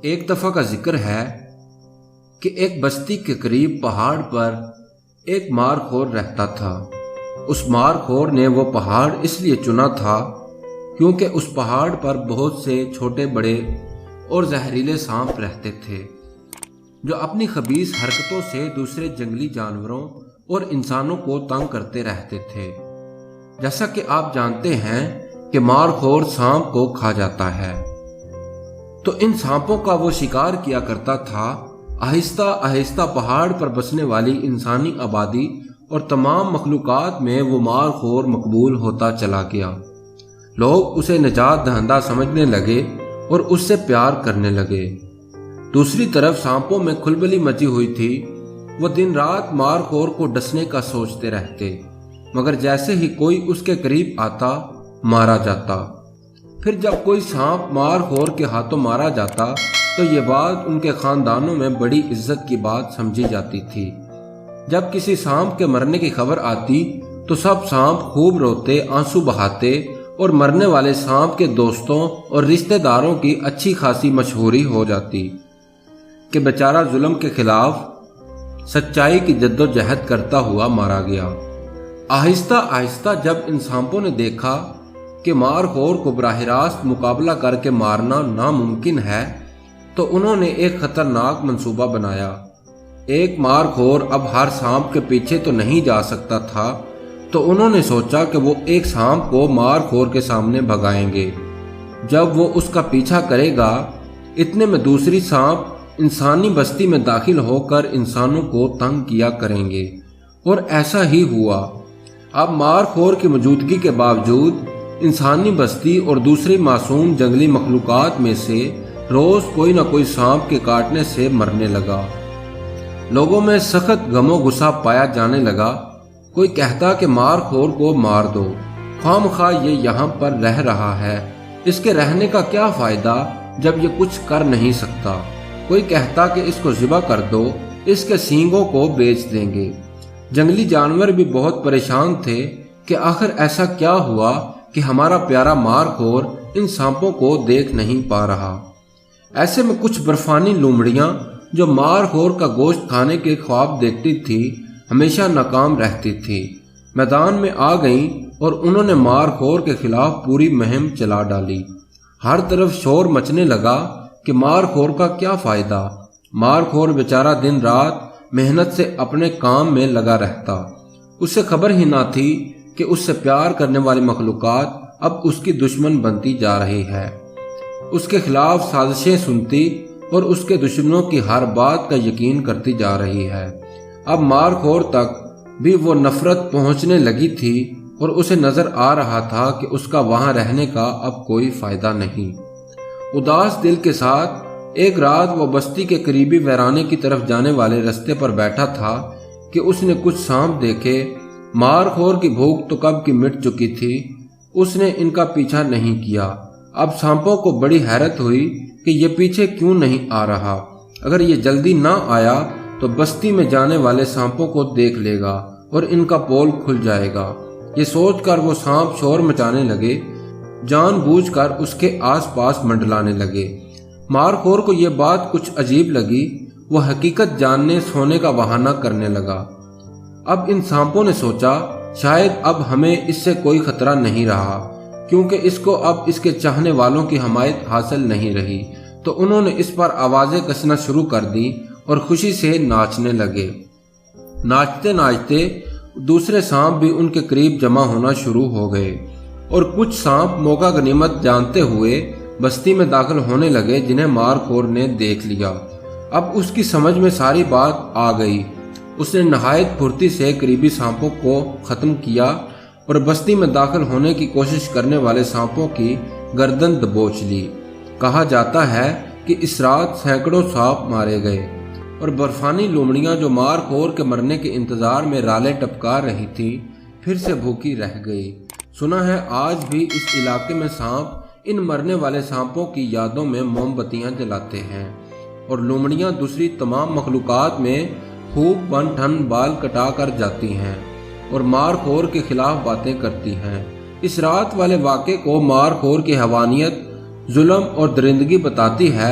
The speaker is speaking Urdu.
ایک دفعہ کا ذکر ہے کہ ایک بستی کے قریب پہاڑ پر ایک مارخور رہتا تھا۔ اس مارخور نے وہ پہاڑ اس لیے چنا تھا کیونکہ اس پہاڑ پر بہت سے چھوٹے بڑے اور زہریلے سانپ رہتے تھے جو اپنی خبیث حرکتوں سے دوسرے جنگلی جانوروں اور انسانوں کو تنگ کرتے رہتے تھے۔ جیسا کہ آپ جانتے ہیں کہ مارخور سانپ کو کھا جاتا ہے، تو ان سانپوں کا وہ شکار کیا کرتا تھا۔ آہستہ آہستہ پہاڑ پر بسنے والی انسانی آبادی اور تمام مخلوقات میں وہ مارخور مقبول ہوتا چلا گیا۔ لوگ اسے نجات دہندہ سمجھنے لگے اور اس سے پیار کرنے لگے۔ دوسری طرف سانپوں میں کھلبلی مچی ہوئی تھی۔ وہ دن رات مارخور کو ڈسنے کا سوچتے رہتے، مگر جیسے ہی کوئی اس کے قریب آتا مارا جاتا۔ پھر جب کوئی سانپ مارخور کے ہاتھوں مارا جاتا تو یہ بات ان کے خاندانوں میں بڑی عزت کی بات سمجھی جاتی تھی۔ جب کسی سانپ کے مرنے کی خبر آتی تو سب سانپ خوب روتے، آنسو بہاتے اور مرنے والے سانپ کے دوستوں اور رشتہ داروں کی اچھی خاصی مشہوری ہو جاتی کہ بیچارہ ظلم کے خلاف سچائی کی جدوجہد کرتا ہوا مارا گیا۔ آہستہ آہستہ جب ان سانپوں نے دیکھا کہ مارخور کو براہ راست مقابلہ کر کے مارنا ناممکن ہے تو انہوں نے ایک خطرناک منصوبہ بنایا۔ ایک مارخور اب ہر سانپ کے پیچھے تو نہیں جا سکتا تھا، تو انہوں نے سوچا کہ وہ ایک سانپ کو مارخور کے سامنے بھگائیں گے۔ جب وہ اس کا پیچھا کرے گا، اتنے میں دوسری سانپ انسانی بستی میں داخل ہو کر انسانوں کو تنگ کیا کریں گے، اور ایسا ہی ہوا۔ اب مارخور کی موجودگی کے باوجود انسانی بستی اور دوسری معصوم جنگلی مخلوقات میں سے روز کوئی نہ کوئی سانپ کے کاٹنے سے مرنے لگا۔ لوگوں میں سخت غم و غصہ پایا جانے لگا۔ کوئی کہتا کہ مارخور کو مار دو، خواہ مخواہ یہ یہاں پر رہ رہا ہے، اس کے رہنے کا کیا فائدہ جب یہ کچھ کر نہیں سکتا۔ کوئی کہتا کہ اس کو ذبح کر دو، اس کے سینگوں کو بیچ دیں گے۔ جنگلی جانور بھی بہت پریشان تھے کہ آخر ایسا کیا ہوا کہ ہمارا پیارا مارخور ان سانپوں کو دیکھ نہیں پا رہا۔ ایسے میں کچھ برفانی لومڑیاں جو مارخور کا گوشت کھانے کے خواب دیکھتی تھی ہمیشہ ناکام رہتی تھی، میدان میں آ گئیں اور انہوں نے مارخور کے خلاف پوری مہم چلا ڈالی۔ ہر طرف شور مچنے لگا کہ مارخور کا کیا فائدہ، مارخور بیچارہ دن رات محنت سے اپنے کام میں لگا رہتا، اسے خبر ہی نہ تھی کہ اس سے پیار کرنے والی مخلوقات اب اس کی دشمن بنتی جا رہی ہے، اس کے خلاف سازشیں سنتی اور اس کے دشمنوں کی ہر بات کا یقین کرتی جا رہی ہے۔ اب مارخور تک بھی وہ نفرت پہنچنے لگی تھی اور اسے نظر آ رہا تھا کہ اس کا وہاں رہنے کا اب کوئی فائدہ نہیں۔ اداس دل کے ساتھ ایک رات وہ بستی کے قریبی ویرانے کی طرف جانے والے رستے پر بیٹھا تھا کہ اس نے کچھ سانپ دیکھے۔ مارخور کی بھوک تو کب کی مٹ چکی تھی، اس نے ان کا پیچھا نہیں کیا۔ اب سانپوں کو بڑی حیرت ہوئی کہ یہ پیچھے کیوں نہیں آ رہا، اگر یہ جلدی نہ آیا تو بستی میں جانے والے سانپوں کو دیکھ لے گا اور ان کا پول کھل جائے گا۔ یہ سوچ کر وہ سانپ شور مچانے لگے، جان بوجھ کر اس کے آس پاس منڈلانے لگے۔ مارخور کو یہ بات کچھ عجیب لگی، وہ حقیقت جاننے سونے کا بہانہ کرنے لگا۔ اب ان سانپوں نے سوچا شاید اب ہمیں اس سے کوئی خطرہ نہیں رہا، کیونکہ اس کو اب اس کے چاہنے والوں کی حمایت حاصل نہیں رہی، تو انہوں نے اس پر آوازیں کسنا شروع کر دی اور خوشی سے ناچنے لگے۔ ناچتے ناچتے دوسرے سانپ بھی ان کے قریب جمع ہونا شروع ہو گئے، اور کچھ سانپ موقع غنیمت جانتے ہوئے بستی میں داخل ہونے لگے جنہیں مارخور نے دیکھ لیا۔ اب اس کی سمجھ میں ساری بات آ گئی۔ اس نے نہایت پھرتی سے قریبی سانپوں کو ختم کیا اور بستی میں داخل ہونے کی کوشش کرنے والے سانپوں کی گردن دبوچ لی۔ کہا جاتا ہے کہ اس رات سینکڑوں سانپ مارے گئے، اور برفانی لومڑیاں جو مارخور کے مرنے کے انتظار میں رالے ٹپکا رہی تھی پھر سے بھوکی رہ گئی۔ سنا ہے آج بھی اس علاقے میں سانپ ان مرنے والے سانپوں کی یادوں میں موم بتیاں جلاتے ہیں، اور لومڑیاں دوسری تمام مخلوقات میں خوب بن ٹھن بال کٹا کر جاتی ہیں اور مارخور کے خلاف باتیں کرتی ہیں۔ اس رات والے واقعے کو مارخور کی حیوانیت، ظلم اور درندگی بتاتی ہے